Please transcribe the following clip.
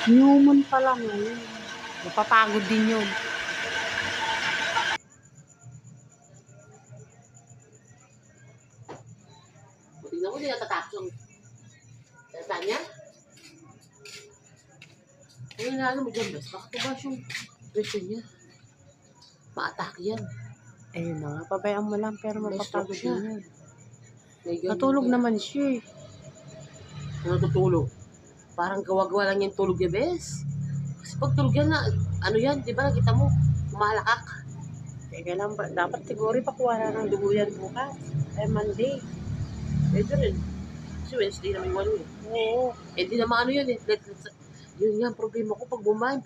Human pa lang yun. Mapapagod din yun. Tingnan mo, hindi natatapos yung salita niya. Ano na mo dyan, bes? Bakit ba yung question niya? Ma-attack yan. Ayun na nga, pabayaan mo lang pero May stroke mapapagod siya. din yun. May ganyan Natulog ka. naman siya eh. Natutulog. Parang gawa-gawa lang yung tulog niya, bes. Kasi pag tulog yan na, ano yan, di ba nakita mo, umalakak. Teka lang ba, dapat siguro ipakuha na ng dugo yan bukas. Ay Monday. Pwede rin. Kasi Wednesday naman yung ano eh. Oo. Eh di naman ano yun eh. Yun nga, problema ko pag bumahin,